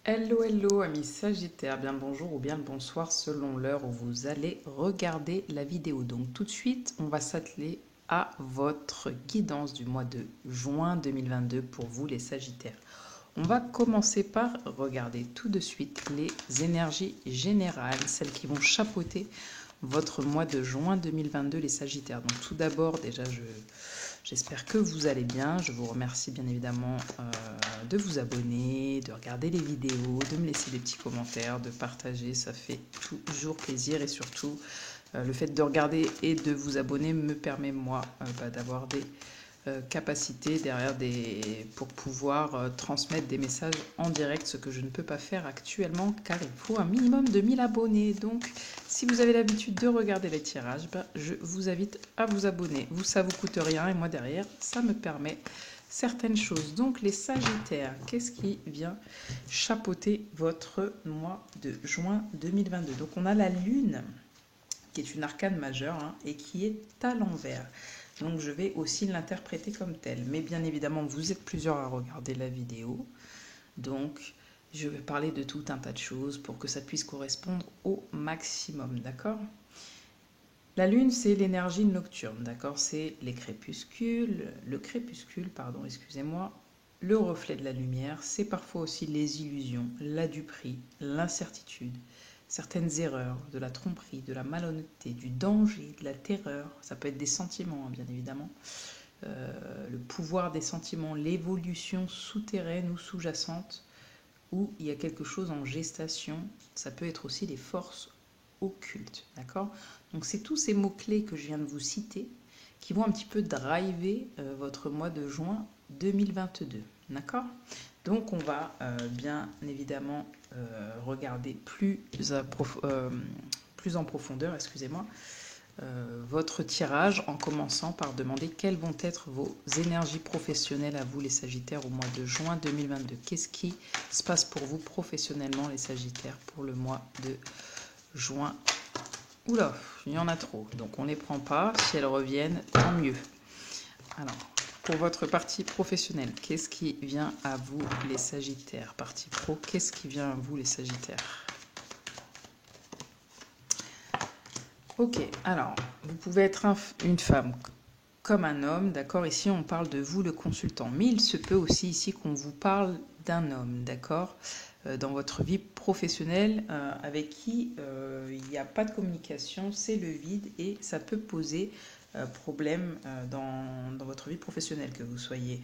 Hello, hello, amis Sagittaires, bien le bonjour ou bien le bonsoir selon l'heure où vous allez regarder la vidéo. Donc tout de suite, on va s'atteler à votre guidance du mois de juin 2022 pour vous les Sagittaires. On va commencer par regarder tout de suite les énergies générales, celles qui vont chapeauter votre mois de juin 2022 les Sagittaires. Donc tout d'abord, déjà, j'espère que vous allez bien. Je vous remercie bien évidemment de vous abonner, de regarder les vidéos, de me laisser des petits commentaires, de partager. Ça fait toujours plaisir et surtout le fait de regarder et de vous abonner me permet moi d'avoir des capacités derrière pour pouvoir transmettre des messages en direct, ce que je ne peux pas faire actuellement car il faut un minimum de 1000 abonnés. Donc si vous avez l'habitude de regarder les tirages, je vous invite à vous abonner. Vous, ça vous coûte rien et moi derrière, ça me permet certaines choses. Donc les Sagittaires, qu'est-ce qui vient chapeauter votre mois de juin 2022? Donc on a la Lune qui est une arcane majeure et qui est à l'envers. Donc je vais aussi l'interpréter comme tel. Mais bien évidemment, vous êtes plusieurs à regarder la vidéo. Donc je vais parler de tout un tas de choses pour que ça puisse correspondre au maximum, d'accord? La lune, c'est l'énergie nocturne, d'accord? C'est le crépuscule, pardon, excusez-moi, le reflet de la lumière. C'est parfois aussi les illusions, la duperie, l'incertitude, certaines erreurs, de la tromperie, de la malhonnêteté, du danger, de la terreur. Ça peut être des sentiments, bien évidemment. Le pouvoir des sentiments, l'évolution souterraine ou sous-jacente, où il y a quelque chose en gestation. Ça peut être aussi les forces occultes, d'accord? Donc c'est tous ces mots-clés que je viens de vous citer qui vont un petit peu driver votre mois de juin 2022, d'accord? Donc on va bien évidemment regarder plus en profondeur, excusez-moi, votre tirage en commençant par demander quelles vont être vos énergies professionnelles à vous les Sagittaires au mois de juin 2022. Qu'est-ce qui se passe pour vous professionnellement les Sagittaires pour le mois de juin? Oula, il y en a trop, donc on ne les prend pas. Si elles reviennent, tant mieux. Alors, pour votre partie professionnelle, qu'est-ce qui vient à vous les Sagittaires? Partie pro, qu'est-ce qui vient à vous les Sagittaires? Ok, alors, vous pouvez être une femme comme un homme, d'accord? Ici, on parle de vous, le consultant. Mais il se peut aussi ici qu'on vous parle d'un homme, d'accord? Dans votre vie professionnelle, avec qui il n'y a pas de communication, c'est le vide et ça peut poser problème dans votre vie professionnelle, que vous soyez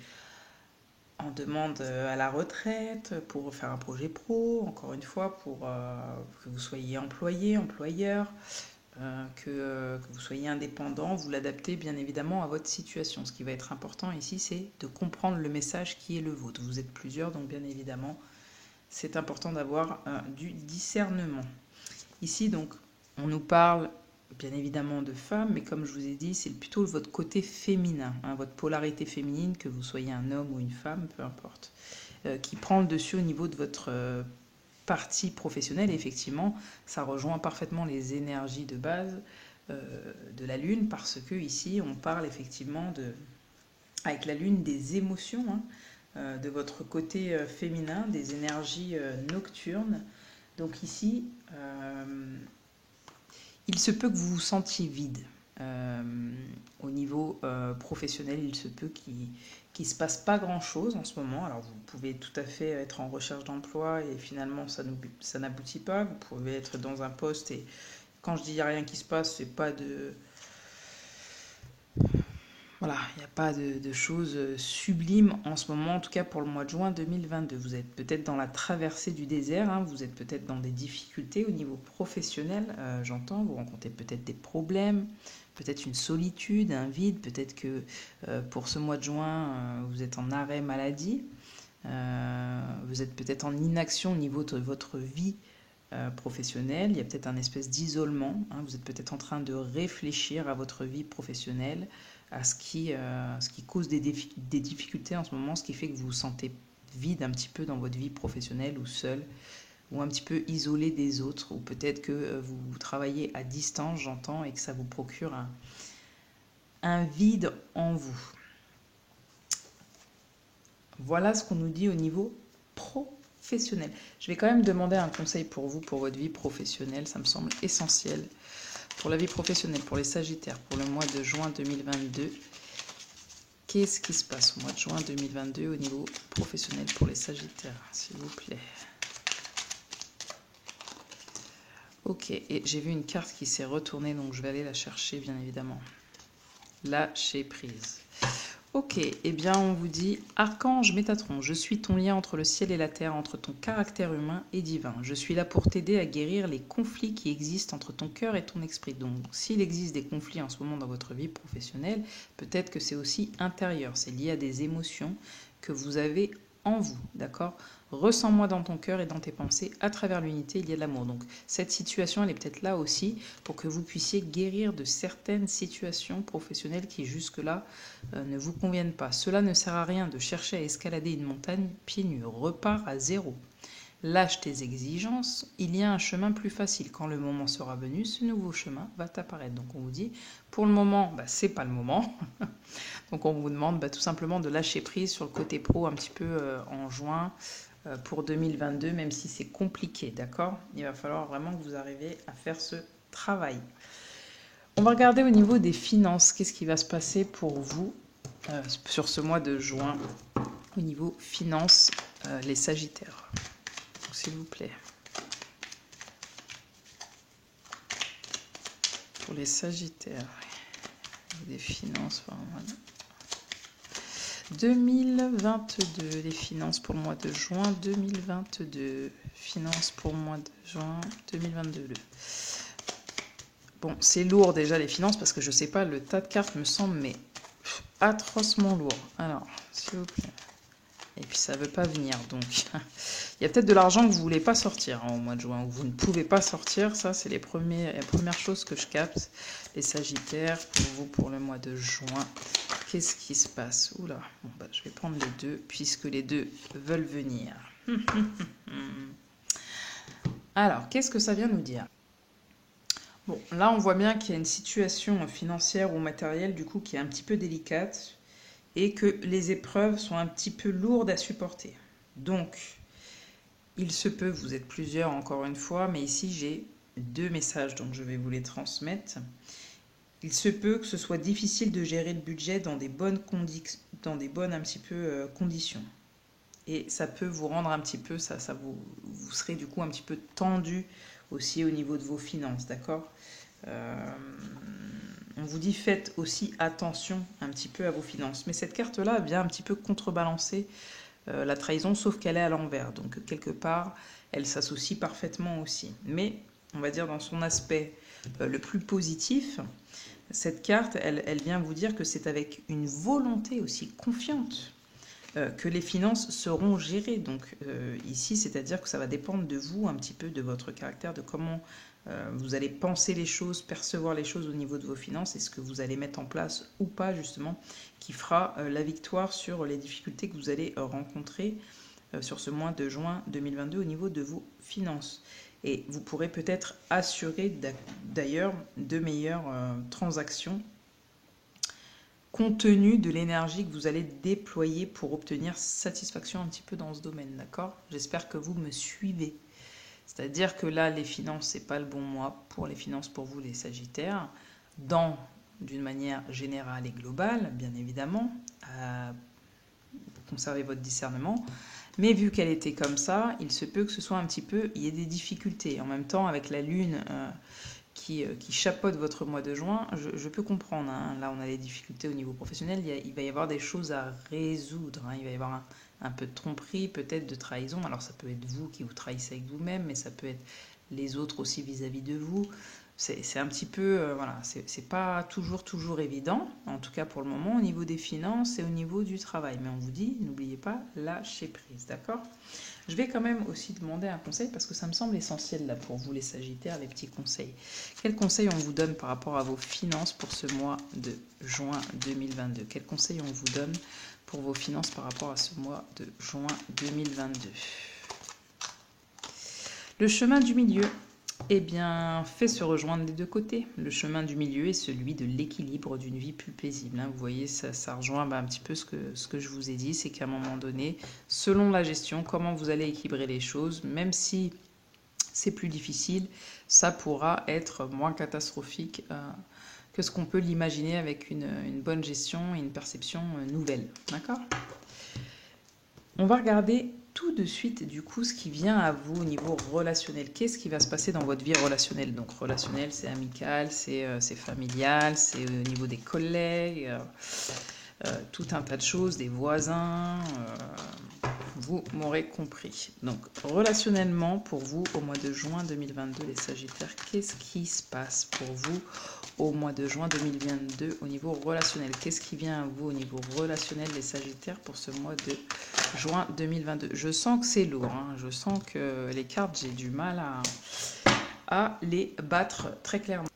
en demande à la retraite, pour faire un projet pro, encore une fois, pour que vous soyez employé, employeur, que vous soyez indépendant, vous l'adaptez bien évidemment à votre situation. Ce qui va être important ici, c'est de comprendre le message qui est le vôtre. Vous êtes plusieurs, donc bien évidemment, c'est important d'avoir du discernement. Ici, donc, on nous parle bien évidemment de femmes, mais comme je vous ai dit, c'est plutôt votre côté féminin, votre polarité féminine, que vous soyez un homme ou une femme, peu importe, qui prend le dessus au niveau de votre partie professionnelle. Et effectivement, ça rejoint parfaitement les énergies de base de la Lune, parce que ici, on parle effectivement avec la Lune des émotions, de votre côté féminin, des énergies nocturnes. Donc ici, il se peut que vous vous sentiez vide. Euh, Au niveau professionnel, il se peut qu'il ne se passe pas grand-chose en ce moment. Alors vous pouvez tout à fait être en recherche d'emploi et finalement ça n'aboutit pas. Vous pouvez être dans un poste et quand je dis il n'y a rien qui se passe, c'est pas de... Voilà, il n'y a pas de choses sublimes en ce moment, en tout cas pour le mois de juin 2022. Vous êtes peut-être dans la traversée du désert, vous êtes peut-être dans des difficultés au niveau professionnel, j'entends, vous rencontrez peut-être des problèmes, peut-être une solitude, un vide, peut-être que pour ce mois de juin, vous êtes en arrêt maladie, vous êtes peut-être en inaction au niveau de votre vie professionnelle, il y a peut-être un espèce d'isolement, vous êtes peut-être en train de réfléchir à votre vie professionnelle, à ce qui cause des difficultés en ce moment, ce qui fait que vous vous sentez vide un petit peu dans votre vie professionnelle ou seul, ou un petit peu isolé des autres, ou peut-être que vous travaillez à distance, j'entends, et que ça vous procure un vide en vous. Voilà ce qu'on nous dit au niveau pro. professionnel. Je vais quand même demander un conseil pour vous, pour votre vie professionnelle. Ça me semble essentiel. Pour la vie professionnelle, pour les Sagittaires, pour le mois de juin 2022. Qu'est-ce qui se passe au mois de juin 2022 au niveau professionnel pour les Sagittaires, s'il vous plaît? Ok, et j'ai vu une carte qui s'est retournée, donc je vais aller la chercher, bien évidemment. Lâcher prise. Ok, eh bien on vous dit, Archange Métatron, je suis ton lien entre le ciel et la terre, entre ton caractère humain et divin. Je suis là pour t'aider à guérir les conflits qui existent entre ton cœur et ton esprit. Donc s'il existe des conflits en ce moment dans votre vie professionnelle, peut-être que c'est aussi intérieur, c'est lié à des émotions que vous avez en vous, d'accord? Ressens-moi dans ton cœur et dans tes pensées, à travers l'unité, il y a de l'amour. Donc cette situation, elle est peut-être là aussi pour que vous puissiez guérir de certaines situations professionnelles qui jusque-là ne vous conviennent pas. Cela ne sert à rien de chercher à escalader une montagne pieds nus. Repars à zéro. Lâche tes exigences, il y a un chemin plus facile. Quand le moment sera venu, ce nouveau chemin va t'apparaître. Donc on vous dit, pour le moment, c'est pas le moment. Donc on vous demande tout simplement de lâcher prise sur le côté pro un petit peu en juin pour 2022, même si c'est compliqué, d'accord? Il va falloir vraiment que vous arriviez à faire ce travail. On va regarder au niveau des finances, qu'est-ce qui va se passer pour vous sur ce mois de juin au niveau finances, les Sagittaires. S'il vous plaît. Pour les Sagittaires, des finances. 2022, les finances pour le mois de juin 2022. Finances pour le mois de juin 2022. Bon, c'est lourd déjà les finances parce que je sais pas, le tas de cartes me semble mais atrocement lourd. Alors, s'il vous plaît. Et puis ça ne veut pas venir, donc il y a peut-être de l'argent que vous ne voulez pas sortir au mois de juin, ou vous ne pouvez pas sortir. Ça, c'est les premières choses que je capte. Les Sagittaires, pour vous, pour le mois de juin, qu'est-ce qui se passe? Oula, bon, je vais prendre les deux, puisque les deux veulent venir. Alors, qu'est-ce que ça vient nous dire? Bon, là, on voit bien qu'il y a une situation financière ou matérielle, du coup, qui est un petit peu délicate, et que les épreuves sont un petit peu lourdes à supporter. Donc, il se peut, vous êtes plusieurs encore une fois, mais ici j'ai deux messages, donc je vais vous les transmettre. Il se peut que ce soit difficile de gérer le budget dans des bonnes un petit peu conditions. Et ça peut vous rendre un petit peu, vous serez du coup un petit peu tendu aussi au niveau de vos finances, d'accord? On vous dit faites aussi attention un petit peu à vos finances. Mais cette carte-là vient un petit peu contrebalancer la trahison, sauf qu'elle est à l'envers. Donc quelque part, elle s'associe parfaitement aussi. Mais on va dire dans son aspect le plus positif, cette carte, elle vient vous dire que c'est avec une volonté aussi confiante que les finances seront gérées. Donc ici, c'est-à-dire que ça va dépendre de vous, un petit peu de votre caractère, de comment vous allez penser les choses, percevoir les choses au niveau de vos finances et ce que vous allez mettre en place ou pas, justement, qui fera la victoire sur les difficultés que vous allez rencontrer sur ce mois de juin 2022 au niveau de vos finances. Et vous pourrez peut-être assurer d'ailleurs de meilleures transactions compte tenu de l'énergie que vous allez déployer pour obtenir satisfaction un petit peu dans ce domaine, d'accord? J'espère que vous me suivez. C'est-à-dire que là, les finances, c'est pas le bon mois pour les finances pour vous, les Sagittaires, d'une manière générale et globale, bien évidemment, conservez votre discernement. Mais vu qu'elle était comme ça, il se peut que ce soit un petit peu, il y ait des difficultés. En même temps, avec la Lune qui chapeaute votre mois de juin, je peux comprendre. Hein. Là, on a les difficultés au niveau professionnel. Il va y avoir des choses à résoudre. Hein. Il va y avoir un peu de tromperie, peut-être de trahison. Alors, ça peut être vous qui vous trahissez avec vous-même, mais ça peut être les autres aussi vis-à-vis de vous. C'est un petit peu, voilà, c'est pas toujours évident, en tout cas pour le moment, au niveau des finances et au niveau du travail. Mais on vous dit, n'oubliez pas, lâcher prise, d'accord? Je vais quand même aussi demander un conseil parce que ça me semble essentiel là pour vous les Sagittaires, les petits conseils. Quels conseils on vous donne par rapport à vos finances pour ce mois de juin 2022? Quels conseils on vous donne pour vos finances par rapport à ce mois de juin 2022? Le chemin du milieu. eh bien, fait se rejoindre les deux côtés. Le chemin du milieu est celui de l'équilibre d'une vie plus paisible, hein. Vous voyez, ça rejoint un petit peu ce que je vous ai dit, c'est qu'à un moment donné, selon la gestion, comment vous allez équilibrer les choses, même si c'est plus difficile, ça pourra être moins catastrophique que ce qu'on peut l'imaginer avec une bonne gestion et une perception nouvelle. D'accord? On va regarder tout de suite du coup ce qui vient à vous au niveau relationnel. Qu'est-ce qui va se passer dans votre vie relationnelle? Donc relationnel, c'est amical, c'est familial, c'est au niveau des collègues, tout un tas de choses, des voisins. Vous m'aurez compris. Donc relationnellement pour vous au mois de juin 2022 les Sagittaires, qu'est-ce qui se passe pour vous au mois de juin 2022 au niveau relationnel? Qu'est-ce qui vient à vous au niveau relationnel les Sagittaires pour ce mois de juin 2022? Je sens que c'est lourd, hein. Je sens que les cartes, j'ai du mal à les battre très clairement.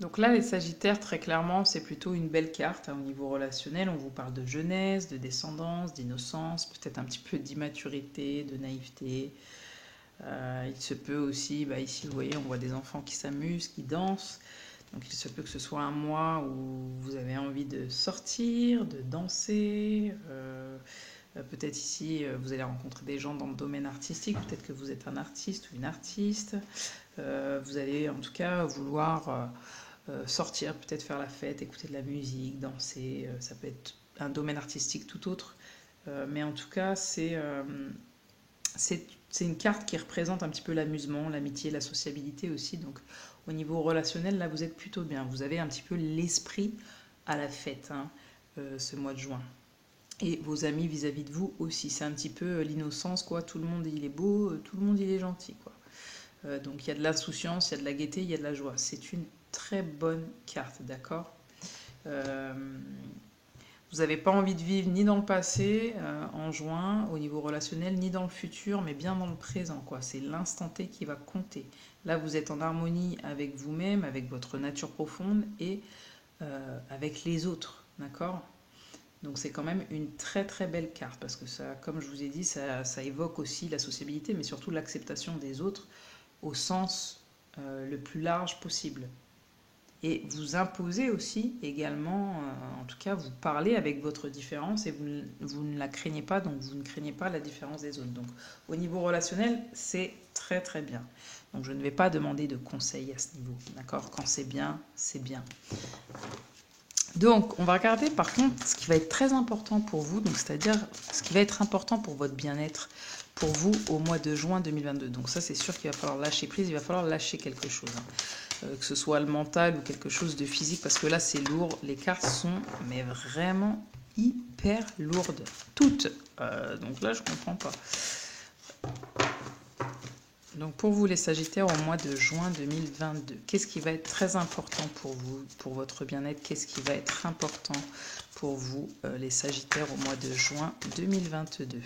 Donc là, les Sagittaires, très clairement, c'est plutôt une belle carte, hein, au niveau relationnel. On vous parle de jeunesse, de descendance, d'innocence, peut-être un petit peu d'immaturité, de naïveté. Il se peut aussi, ici, vous voyez, on voit des enfants qui s'amusent, qui dansent. Donc il se peut que ce soit un mois où vous avez envie de sortir, de danser. Peut-être ici, vous allez rencontrer des gens dans le domaine artistique. Peut-être que vous êtes un artiste ou une artiste. Vous allez en tout cas vouloir sortir, peut-être faire la fête, écouter de la musique, danser. Ça peut être un domaine artistique tout autre. Mais en tout cas, c'est une carte qui représente un petit peu l'amusement, l'amitié, la sociabilité aussi. Donc au niveau relationnel, là, vous êtes plutôt bien. Vous avez un petit peu l'esprit à la fête, hein, ce mois de juin. Et vos amis vis-à-vis de vous aussi. C'est un petit peu l'innocence, quoi. Tout le monde, il est beau, tout le monde, il est gentil, quoi. Donc il y a de l'insouciance, il y a de la gaieté, il y a de la joie. C'est une très bonne carte, d'accord? Vous n'avez pas envie de vivre ni dans le passé, en juin, au niveau relationnel, ni dans le futur, mais bien dans le présent, quoi. C'est l'instant T qui va compter. Là, vous êtes en harmonie avec vous-même, avec votre nature profonde et avec les autres, d'accord? Donc c'est quand même une très très belle carte parce que ça, comme je vous ai dit, ça évoque aussi la sociabilité, mais surtout l'acceptation des autres au sens le plus large possible. Et vous imposez aussi également, en tout cas, vous parlez avec votre différence et vous ne la craignez pas, donc vous ne craignez pas la différence des autres. Donc au niveau relationnel, c'est très très bien. Donc je ne vais pas demander de conseils à ce niveau, d'accord? Quand c'est bien, c'est bien. Donc, on va regarder par contre ce qui va être très important pour vous, donc c'est-à-dire ce qui va être important pour votre bien-être, pour vous au mois de juin 2022. Donc ça, c'est sûr qu'il va falloir lâcher prise, il va falloir lâcher quelque chose, hein. Que ce soit le mental ou quelque chose de physique, parce que là, c'est lourd. Les cartes sont mais vraiment hyper lourdes, toutes. Donc là, je comprends pas. Donc pour vous les Sagittaires au mois de juin 2022, qu'est-ce qui va être très important pour vous, pour votre bien-être? Qu'est-ce qui va être important pour vous les Sagittaires au mois de juin 2022?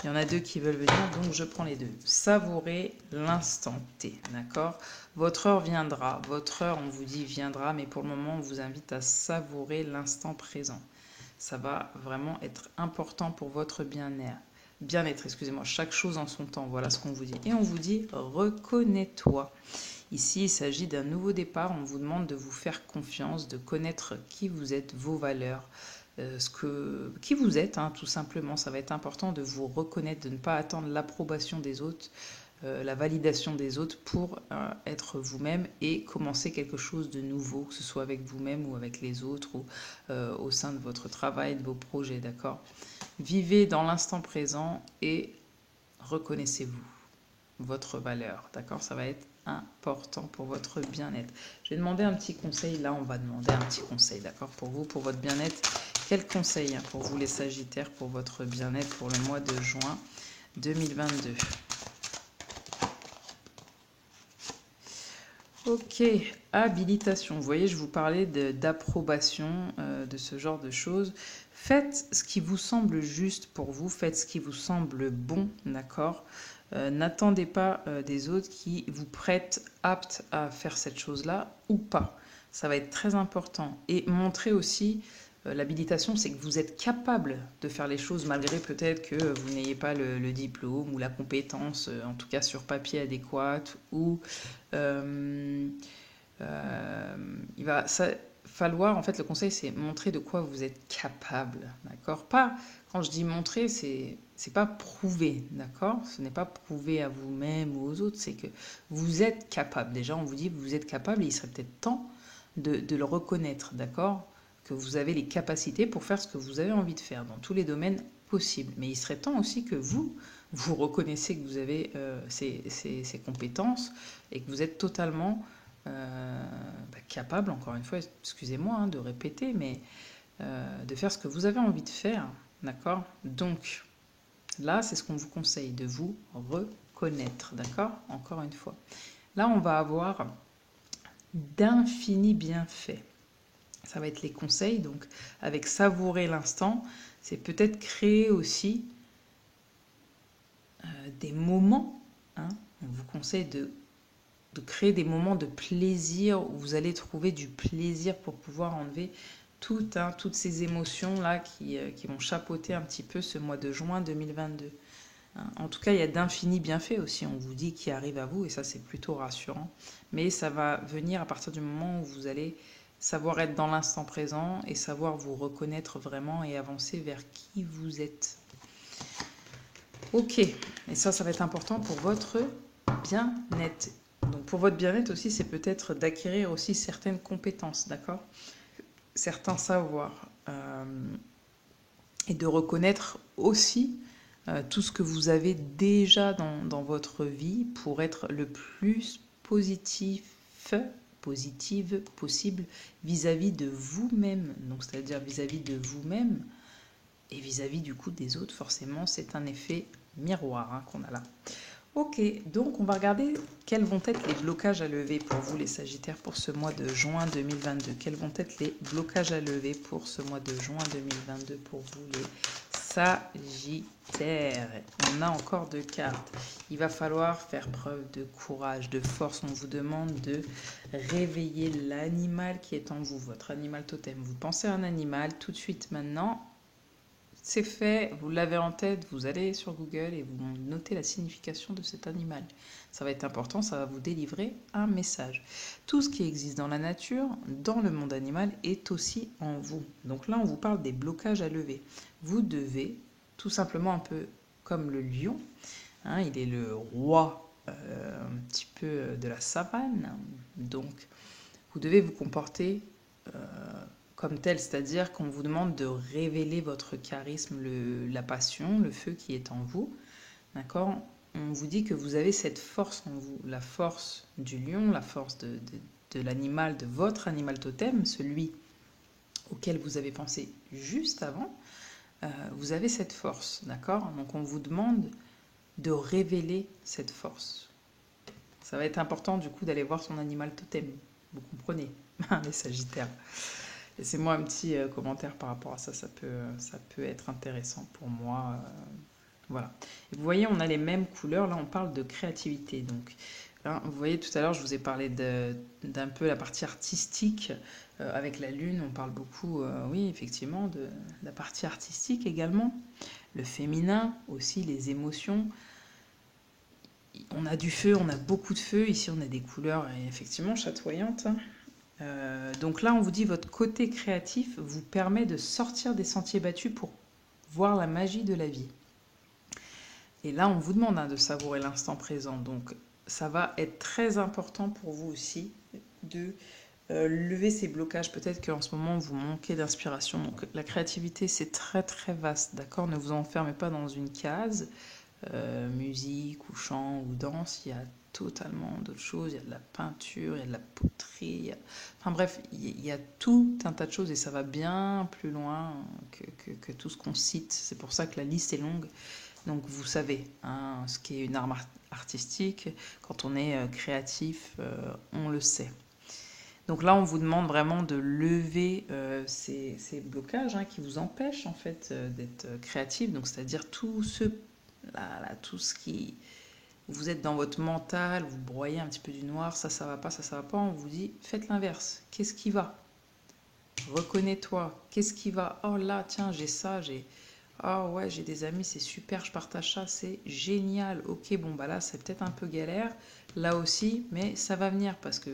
Il y en a deux qui veulent venir, donc je prends les deux. Savourez l'instant T, d'accord? Votre heure viendra, votre heure, on vous dit viendra, mais pour le moment, on vous invite à savourer l'instant présent. Ça va vraiment être important pour votre bien-être, excusez-moi, chaque chose en son temps, voilà ce qu'on vous dit. Et on vous dit, reconnais-toi. Ici, il s'agit d'un nouveau départ, on vous demande de vous faire confiance, de connaître qui vous êtes, vos valeurs, qui vous êtes, hein, tout simplement. Ça va être important de vous reconnaître, de ne pas attendre l'approbation des autres, la validation des autres pour être vous-même et commencer quelque chose de nouveau, que ce soit avec vous-même ou avec les autres ou au sein de votre travail, de vos projets, d'accord? Vivez dans l'instant présent et reconnaissez-vous, votre valeur, d'accord? Ça va être important pour votre bien-être. Je vais demander un petit conseil, là on va demander un petit conseil, d'accord? Pour vous, pour votre bien-être, quel conseil pour vous les Sagittaires, pour votre bien-être pour le mois de juin 2022? Ok, habilitation. Vous voyez, je vous parlais d'approbation, de ce genre de choses. Faites ce qui vous semble juste pour vous, faites ce qui vous semble bon, d'accord? N'attendez pas des autres qui vous prêtent aptes à faire cette chose-là ou pas. Ça va être très important. Et montrez aussi L'habilitation, c'est que vous êtes capable de faire les choses malgré peut-être que vous n'ayez pas le diplôme ou la compétence, en tout cas sur papier adéquate, ou euh, euh, il va falloir, en fait, le conseil, c'est montrer de quoi vous êtes capable, d'accord? Pas, quand je dis montrer, c'est pas prouver, d'accord? Ce n'est pas prouver à vous-même ou aux autres, c'est que vous êtes capable. Déjà, on vous dit que vous êtes capable et il serait peut-être temps de le reconnaître, d'accord? Que vous avez les capacités pour faire ce que vous avez envie de faire dans tous les domaines possibles. Mais il serait temps aussi que vous reconnaissiez que vous avez ces compétences et que vous êtes totalement capable, encore une fois, excusez-moi hein, de répéter, mais de faire ce que vous avez envie de faire, d'accord? Donc, là, c'est ce qu'on vous conseille, de vous reconnaître, d'accord? Encore une fois. Là, on va avoir d'infinis bienfaits. Ça va être les conseils, donc avec savourer l'instant, c'est peut-être créer aussi des moments, hein, on vous conseille de créer des moments de plaisir où vous allez trouver du plaisir pour pouvoir enlever toutes ces émotions-là qui vont chapeauter un petit peu ce mois de juin 2022. En tout cas, il y a d'infinis bienfaits aussi, on vous dit, qui arrivent à vous, et ça c'est plutôt rassurant. Mais ça va venir à partir du moment où vous allez savoir être dans l'instant présent et savoir vous reconnaître vraiment et avancer vers qui vous êtes. Ok, et ça va être important pour votre bien-être. Donc pour votre bien-être aussi, c'est peut-être d'acquérir aussi certaines compétences, d'accord? Certains savoirs. Et de reconnaître aussi tout ce que vous avez déjà dans votre vie pour être le plus positive possible vis-à-vis de vous-même. Donc c'est-à-dire vis-à-vis de vous-même et vis-à-vis du coup des autres, forcément, c'est un effet miroir hein, qu'on a là. Ok, donc on va regarder quels vont être les blocages à lever pour vous les Sagittaires pour ce mois de juin 2022. Quels vont être les blocages à lever pour ce mois de juin 2022 pour vous les Sagittaires? On a encore deux cartes. Il va falloir faire preuve de courage, de force. On vous demande de réveiller l'animal qui est en vous, votre animal totem. Vous pensez à un animal tout de suite maintenant. C'est fait, vous l'avez en tête, vous allez sur Google et vous notez la signification de cet animal. Ça va être important, ça va vous délivrer un message. Tout ce qui existe dans la nature, dans le monde animal, est aussi en vous. Donc là, on vous parle des blocages à lever. Vous devez, tout simplement un peu comme le lion, hein, il est le roi un petit peu de la savane, donc vous devez vous comporter comme tel, c'est-à-dire qu'on vous demande de révéler votre charisme, la passion, le feu qui est en vous. D'accord? On vous dit que vous avez cette force en vous, la force du lion, la force de l'animal, de votre animal totem, celui auquel vous avez pensé juste avant. Vous avez cette force, d'accord? Donc on vous demande de révéler cette force. Ça va être important du coup d'aller voir son animal totem. Vous comprenez, les Sagittaires. Laissez-moi un petit commentaire par rapport à ça, ça peut être intéressant pour moi. Voilà. Et vous voyez, on a les mêmes couleurs, là on parle de créativité. Donc, là, vous voyez, tout à l'heure, je vous ai parlé d'un peu la partie artistique. Avec la lune, on parle beaucoup, oui, effectivement, de la partie artistique également. Le féminin aussi, les émotions. On a du feu, on a beaucoup de feu. Ici, on a des couleurs effectivement chatoyantes. Donc là, on vous dit votre côté créatif vous permet de sortir des sentiers battus pour voir la magie de la vie. Et là, on vous demande hein, de savourer l'instant présent. Donc, ça va être très important pour vous aussi de lever ces blocages. Peut-être qu'en ce moment, vous manquez d'inspiration. Donc, la créativité, c'est très très vaste. D'accord? Ne vous enfermez pas dans une case. Musique ou chant ou danse, il y a totalement d'autres choses. Il y a de la peinture, il y a de la poterie. Enfin bref, il y a tout un tas de choses et ça va bien plus loin que tout ce qu'on cite. C'est pour ça que la liste est longue. Donc vous savez, hein, ce qui est une art artistique, quand on est créatif, on le sait. Donc là, on vous demande vraiment de lever ces blocages hein, qui vous empêchent en fait d'être créatif. Donc c'est-à-dire tout ce qui vous êtes dans votre mental, vous broyez un petit peu du noir, ça va pas, ça va pas. On vous dit faites l'inverse. Qu'est-ce qui va? reconnais-toi. Qu'est-ce qui va? Oh là, tiens, j'ai ça, j'ai... Ah ouais, j'ai des amis, c'est super, je partage ça, c'est génial. Ok, bon, bah là, c'est peut-être un peu galère, là aussi, mais ça va venir parce que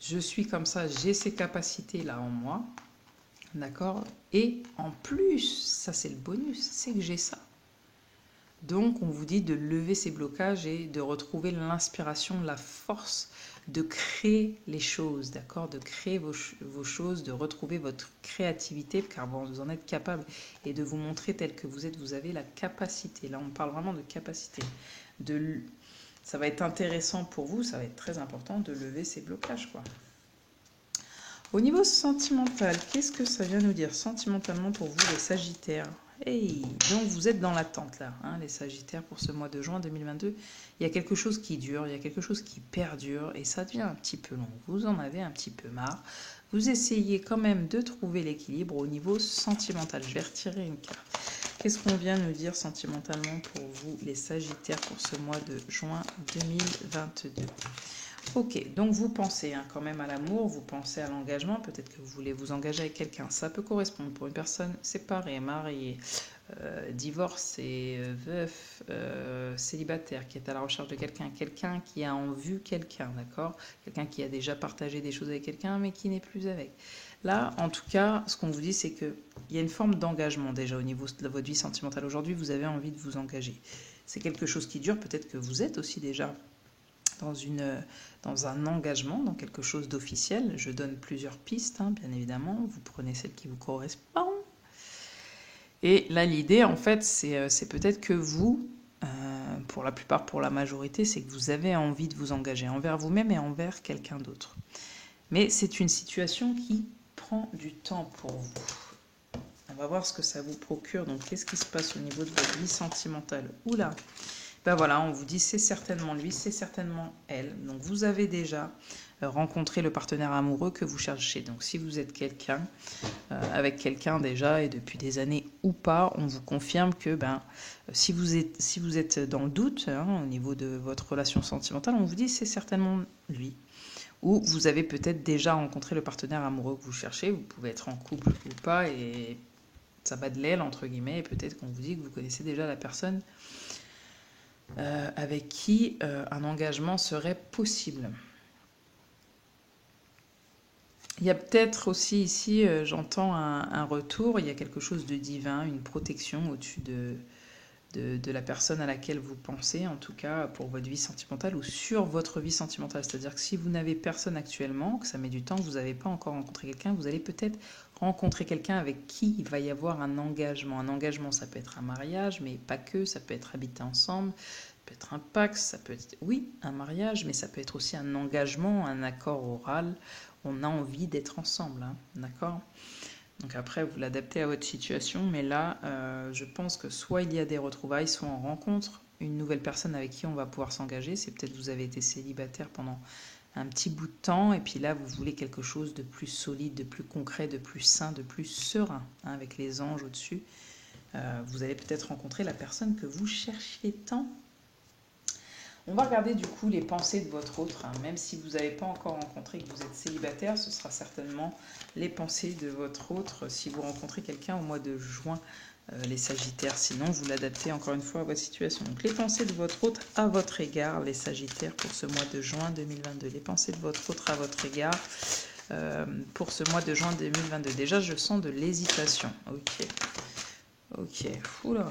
je suis comme ça, j'ai ces capacités-là en moi, d'accord? Et en plus, ça c'est le bonus, c'est que j'ai ça. Donc, on vous dit de lever ces blocages et de retrouver l'inspiration, la force de créer les choses, d'accord? De créer vos choses, de retrouver votre créativité, car vous en êtes capable, et de vous montrer tel que vous êtes. Vous avez la capacité. Là, on parle vraiment de capacité. Ça va être intéressant pour vous, ça va être très important de lever ces blocages, quoi. Au niveau sentimental, qu'est-ce que ça vient nous dire sentimentalement pour vous, les Sagittaires? Hey, donc vous êtes dans l'attente là, hein, les Sagittaires, pour ce mois de juin 2022. Il y a quelque chose qui dure, il y a quelque chose qui perdure et ça devient un petit peu long. Vous en avez un petit peu marre. Vous essayez quand même de trouver l'équilibre au niveau sentimental. Je vais retirer une carte. Qu'est-ce qu'on vient nous dire sentimentalement pour vous, les Sagittaires, pour ce mois de juin 2022? Ok, donc vous pensez quand même à l'amour, vous pensez à l'engagement, peut-être que vous voulez vous engager avec quelqu'un. Ça peut correspondre pour une personne séparée, mariée, divorcée, veuf, célibataire, qui est à la recherche de quelqu'un, quelqu'un qui a en vue quelqu'un, d'accord? Quelqu'un qui a déjà partagé des choses avec quelqu'un, mais qui n'est plus avec. Là, en tout cas, ce qu'on vous dit, c'est qu'il y a une forme d'engagement déjà au niveau de votre vie sentimentale. Aujourd'hui, vous avez envie de vous engager. C'est quelque chose qui dure, peut-être que vous êtes aussi déjà dans un engagement, dans quelque chose d'officiel. Je donne plusieurs pistes, hein, bien évidemment. Vous prenez celle qui vous correspond. Et là, l'idée, en fait, c'est peut-être que vous, pour la plupart, pour la majorité, c'est que vous avez envie de vous engager envers vous-même et envers quelqu'un d'autre. Mais c'est une situation qui prend du temps pour vous. On va voir ce que ça vous procure. Donc, qu'est-ce qui se passe au niveau de votre vie sentimentale? Oula! Ben voilà, on vous dit c'est certainement lui, c'est certainement elle. Donc vous avez déjà rencontré le partenaire amoureux que vous cherchez. Donc si vous êtes quelqu'un, avec quelqu'un déjà et depuis des années ou pas, on vous confirme que si vous êtes dans le doute, hein, au niveau de votre relation sentimentale, on vous dit c'est certainement lui. Ou vous avez peut-être déjà rencontré le partenaire amoureux que vous cherchez. Vous pouvez être en couple ou pas et ça bat de l'aile entre guillemets. Et peut-être qu'on vous dit que vous connaissez déjà la personne avec qui un engagement serait possible. Il y a peut-être aussi ici, j'entends un retour, il y a quelque chose de divin, une protection au-dessus de la personne à laquelle vous pensez, en tout cas pour votre vie sentimentale ou sur votre vie sentimentale. C'est-à-dire que si vous n'avez personne actuellement, que ça met du temps, que vous n'avez pas encore rencontré quelqu'un, vous allez peut-être rencontrer quelqu'un avec qui il va y avoir un engagement. Un engagement, ça peut être un mariage, mais pas que, ça peut être habiter ensemble, ça peut être un pacte, ça peut être, oui, un mariage, mais ça peut être aussi un engagement, un accord oral. On a envie d'être ensemble, hein, d'accord ? Donc après, vous l'adaptez à votre situation, mais là, je pense que soit il y a des retrouvailles, soit on rencontre une nouvelle personne avec qui on va pouvoir s'engager. C'est peut-être que vous avez été célibataire pendant un petit bout de temps, et puis là, vous voulez quelque chose de plus solide, de plus concret, de plus sain, de plus serein, hein, avec les anges au-dessus. Vous allez peut-être rencontrer la personne que vous cherchiez tant. On va regarder du coup les pensées de votre autre, hein. Même si vous n'avez pas encore rencontré et que vous êtes célibataire, ce sera certainement les pensées de votre autre si vous rencontrez quelqu'un au mois de juin, les Sagittaires. Sinon, vous l'adaptez encore une fois à votre situation. Donc les pensées de votre autre à votre égard, les Sagittaires, pour ce mois de juin 2022. Les pensées de votre autre à votre égard pour ce mois de juin 2022. Déjà, je sens de l'hésitation. Ok. Oula.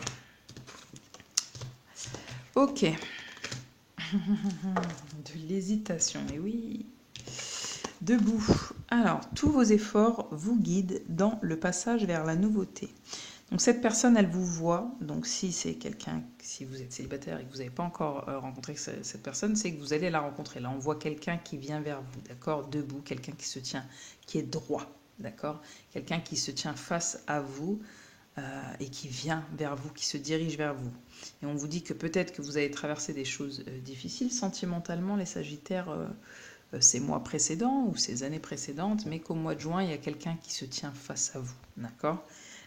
Ok. De l'hésitation, et oui. Debout. Alors, tous vos efforts vous guident dans le passage vers la nouveauté. Donc cette personne, elle vous voit. Donc si c'est quelqu'un, si vous êtes célibataire et que vous n'avez pas encore rencontré cette personne, c'est que vous allez la rencontrer. Là, on voit quelqu'un qui vient vers vous, d'accord, debout, quelqu'un qui se tient, qui est droit, d'accord, quelqu'un qui se tient face à vous. Et qui vient vers vous, qui se dirige vers vous. Et on vous dit que peut-être que vous avez traversé des choses difficiles sentimentalement, les Sagittaires, ces mois précédents ou ces années précédentes, mais qu'au mois de juin, il y a quelqu'un qui se tient face à vous, d'accord ?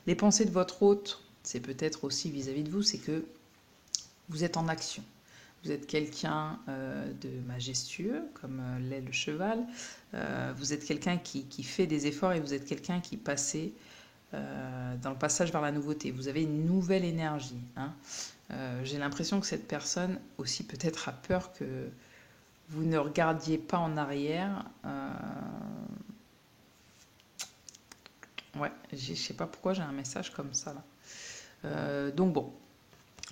Les pensées de votre autre, c'est peut-être aussi vis-à-vis de vous, c'est que vous êtes en action. Vous êtes quelqu'un de majestueux, comme l'est le cheval. Vous êtes quelqu'un qui fait des efforts et vous êtes quelqu'un qui passait dans le passage vers la nouveauté. Vous avez une nouvelle énergie. Hein. J'ai l'impression que cette personne aussi peut-être a peur que vous ne regardiez pas en arrière. Ouais, je sais pas pourquoi j'ai un message comme ça là. Donc bon,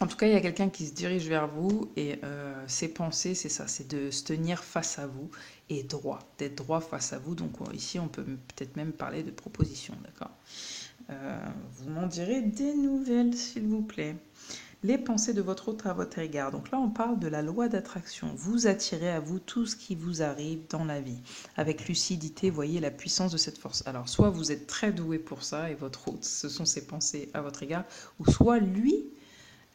en tout cas, il y a quelqu'un qui se dirige vers vous et ses pensées, c'est ça, c'est de se tenir face à vous et droit, d'être droit face à vous. Donc ici, on peut peut-être même parler de proposition, d'accord. Vous m'en direz des nouvelles, s'il vous plaît. Les pensées de votre autre à votre égard. Donc là, on parle de la loi d'attraction. Vous attirez à vous tout ce qui vous arrive dans la vie. Avec lucidité, voyez la puissance de cette force. Alors, soit vous êtes très doué pour ça et votre autre, ce sont ses pensées à votre égard, ou soit lui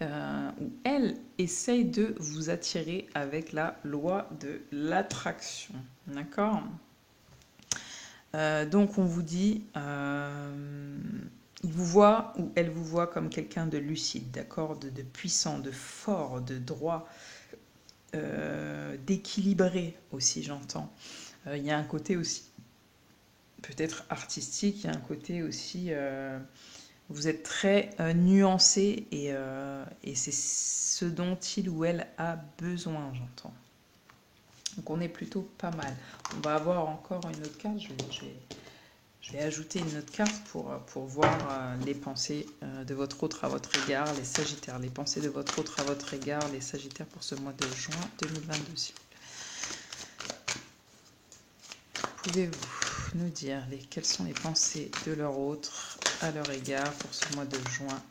ou elle essaye de vous attirer avec la loi de l'attraction. D'accord. Donc on vous dit, il vous voit ou elle vous voit comme quelqu'un de lucide, d'accord, de puissant, de fort, de droit, d'équilibré aussi, j'entends. Il y a un côté aussi peut-être artistique, il y a un côté aussi... vous êtes très nuancé et c'est ce dont il ou elle a besoin, j'entends. Donc on est plutôt pas mal. On va avoir encore une autre carte. Je vais ajouter une autre carte pour voir les pensées de votre autre à votre égard, les Sagittaires. Les pensées de votre autre à votre égard, les Sagittaires pour ce mois de juin 2022. Pouvez-vous nous dire quelles sont les pensées de leur autre à leur égard pour ce mois de juin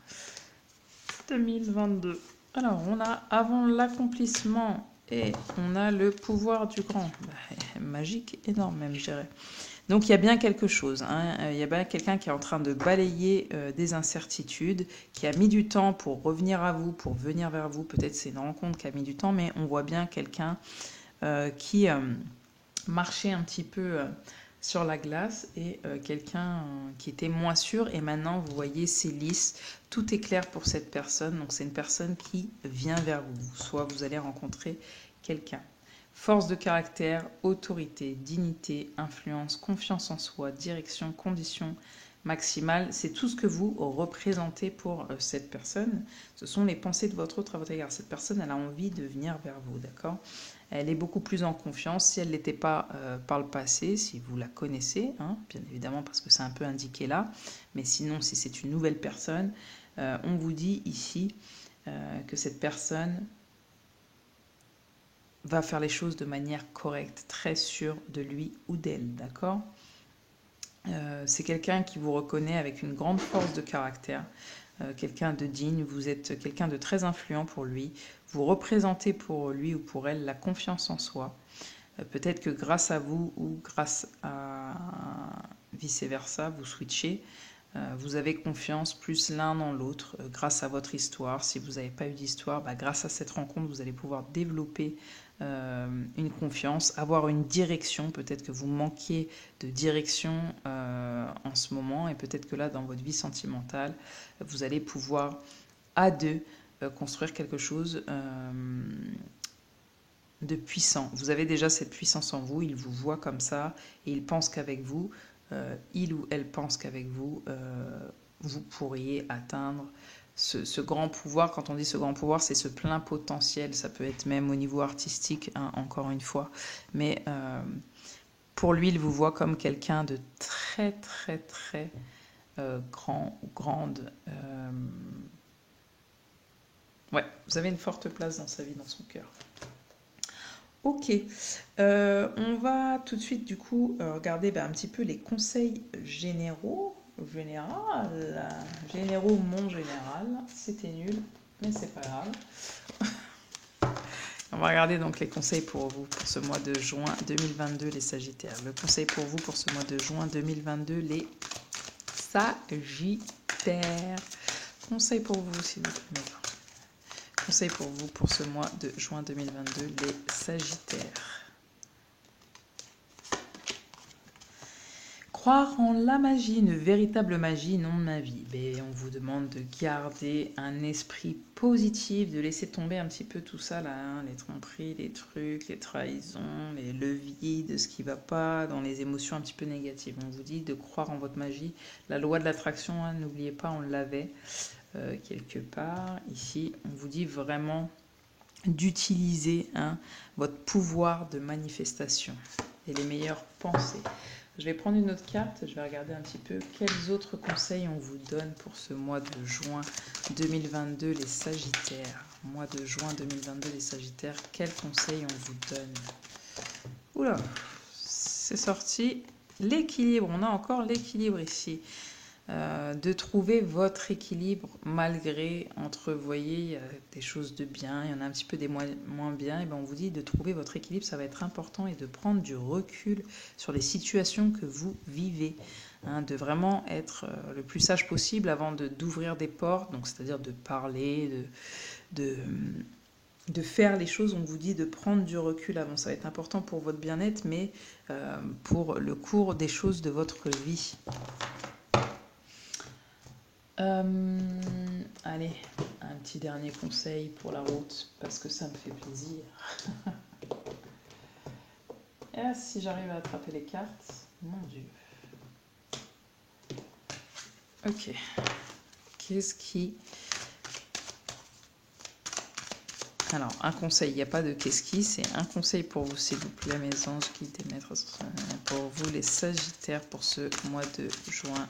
2022? Alors, on a avant l'accomplissement et on a le pouvoir du grand. Magique, énorme même, je dirais. Donc, il y a bien quelque chose. Hein. Il y a bien quelqu'un qui est en train de balayer des incertitudes, qui a mis du temps pour revenir à vous, pour venir vers vous. Peut-être c'est une rencontre qui a mis du temps, mais on voit bien quelqu'un qui marchait un petit peu sur la glace et quelqu'un qui était moins sûr. Et maintenant, vous voyez, c'est lisse. Tout est clair pour cette personne. Donc, c'est une personne qui vient vers vous. Soit vous allez rencontrer quelqu'un. Force de caractère, autorité, dignité, influence, confiance en soi, direction, conditions maximales. C'est tout ce que vous représentez pour cette personne. Ce sont les pensées de votre autre à votre égard. Cette personne, elle a envie de venir vers vous, d'accord ? Elle est beaucoup plus en confiance. Si elle ne l'était pas par le passé, si vous la connaissez, hein, bien évidemment parce que c'est un peu indiqué là, mais sinon si c'est une nouvelle personne, on vous dit ici que cette personne va faire les choses de manière correcte, très sûre de lui ou d'elle, d'accord ? C'est quelqu'un qui vous reconnaît avec une grande force de caractère, quelqu'un de digne, vous êtes quelqu'un de très influent pour lui, vous représentez pour lui ou pour elle la confiance en soi. Peut-être que grâce à vous ou grâce à vice-versa, vous switchez, vous avez confiance plus l'un dans l'autre grâce à votre histoire. Si vous n'avez pas eu d'histoire, grâce à cette rencontre, vous allez pouvoir développer une confiance, avoir une direction. Peut-être que vous manquiez de direction en ce moment et peut-être que là, dans votre vie sentimentale, vous allez pouvoir à deux construire quelque chose de puissant. Vous avez déjà cette puissance en vous, il vous voit comme ça et il pense qu'avec vous, il ou elle pense qu'avec vous, vous pourriez atteindre ce grand pouvoir. Quand on dit ce grand pouvoir, c'est ce plein potentiel. Ça peut être même au niveau artistique, hein, encore une fois. Mais pour lui, il vous voit comme quelqu'un de très, très, très grand ou grande. Ouais, vous avez une forte place dans sa vie, dans son cœur. Ok, on va tout de suite du coup regarder un petit peu les conseils généraux. Généraux, mon général, c'était nul, mais c'est pas grave. On va regarder donc les conseils pour vous pour ce mois de juin 2022, les Sagittaires. Le conseil pour vous pour ce mois de juin 2022, les Sagittaires. Conseil pour vous, s'il vous plaît. Conseil pour vous pour ce mois de juin 2022, les Sagittaires. Croire en la magie, une véritable magie, non de ma vie. Mais on vous demande de garder un esprit positif, de laisser tomber un petit peu tout ça là, hein, les tromperies, les trucs, les trahisons, les leviers de ce qui va pas, dans les émotions un petit peu négatives. On vous dit de croire en votre magie. La loi de l'attraction, hein, n'oubliez pas, on l'avait quelque part. Ici, on vous dit vraiment d'utiliser votre pouvoir de manifestation et les meilleures pensées. Je vais prendre une autre carte, je vais regarder un petit peu quels autres conseils on vous donne pour ce mois de juin 2022, les Sagittaires. Mois de juin 2022, les Sagittaires, quels conseils on vous donne? Oula, c'est sorti. L'équilibre, on a encore l'équilibre ici. De trouver votre équilibre malgré entre, vous voyez, il y a des choses de bien, il y en a un petit peu des moins bien, et bien on vous dit de trouver votre équilibre, ça va être important, et de prendre du recul sur les situations que vous vivez, hein, de vraiment être le plus sage possible avant d'ouvrir des portes, donc c'est-à-dire de parler, de faire les choses. On vous dit de prendre du recul avant, ça va être important pour votre bien-être, mais pour le cours des choses de votre vie. Allez, un petit dernier conseil pour la route, parce que ça me fait plaisir. Et si j'arrive à attraper les cartes, mon Dieu. Ok. Qu'est-ce qui... Alors, un conseil, il n'y a pas de qu'est-ce qui, c'est un conseil pour vous, s'il vous plaît, mes anges, guides et maîtres, pour vous, les Sagittaires, pour ce mois de juin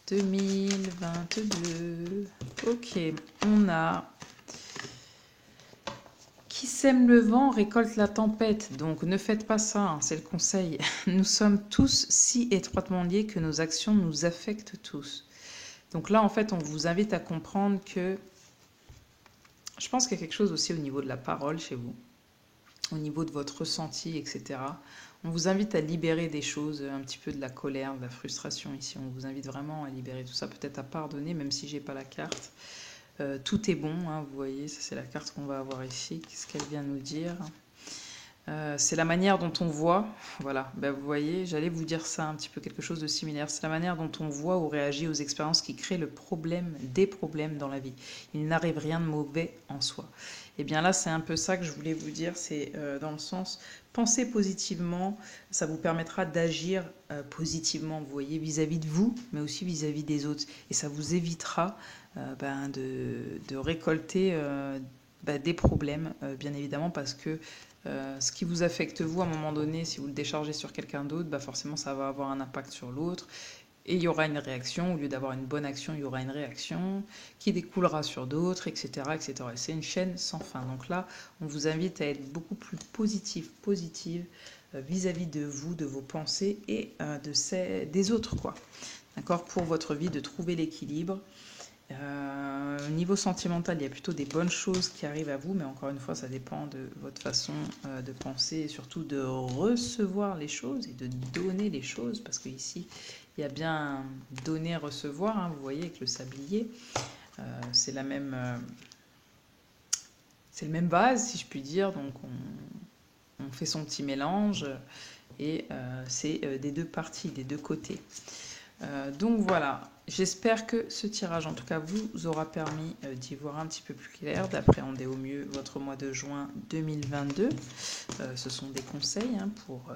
2022. Ok, on a qui sème le vent récolte la tempête. Donc ne faites pas ça, hein, c'est le conseil. Nous sommes tous si étroitement liés que nos actions nous affectent tous. Donc là, en fait, on vous invite à comprendre que je pense qu'il y a quelque chose aussi au niveau de la parole chez vous, au niveau de votre ressenti, etc. On vous invite à libérer des choses, un petit peu de la colère, de la frustration ici. On vous invite vraiment à libérer tout ça, peut-être à pardonner, même si j'ai pas la carte. Tout est bon, hein, vous voyez, ça c'est la carte qu'on va avoir ici. Qu'est-ce qu'elle vient nous dire? C'est la manière dont on voit, voilà, ben vous voyez, j'allais vous dire ça, un petit peu quelque chose de similaire. C'est la manière dont on voit ou réagit aux expériences qui créent le problème, des problèmes dans la vie. Il n'arrive rien de mauvais en soi. Et bien là, c'est un peu ça que je voulais vous dire, c'est dans le sens, pensez positivement, ça vous permettra d'agir positivement, vous voyez, vis-à-vis de vous, mais aussi vis-à-vis des autres. Et ça vous évitera de récolter des problèmes, bien évidemment, parce que ce qui vous affecte vous, à un moment donné, si vous le déchargez sur quelqu'un d'autre, forcément ça va avoir un impact sur l'autre. Et il y aura une réaction, au lieu d'avoir une bonne action, il y aura une réaction qui découlera sur d'autres, etc. etc. Et c'est une chaîne sans fin. Donc là, on vous invite à être beaucoup plus positive vis-à-vis de vous, de vos pensées et des autres, quoi. D'accord? Pour votre vie, de trouver l'équilibre. Au niveau sentimental, il y a plutôt des bonnes choses qui arrivent à vous, mais encore une fois, ça dépend de votre façon de penser et surtout de recevoir les choses et de donner les choses, parce qu'ici, il y a bien donner, recevoir, hein, vous voyez, avec le sablier. C'est la même, c'est le même base, si je puis dire, donc on fait son petit mélange et c'est des deux parties, des deux côtés. Donc voilà, j'espère que ce tirage en tout cas vous aura permis d'y voir un petit peu plus clair, d'appréhender au mieux votre mois de juin 2022. Ce sont des conseils pour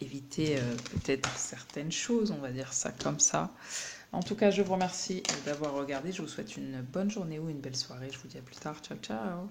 éviter peut-être certaines choses, on va dire ça comme ça. En tout cas, je vous remercie d'avoir regardé, je vous souhaite une bonne journée ou une belle soirée, je vous dis à plus tard, ciao ciao.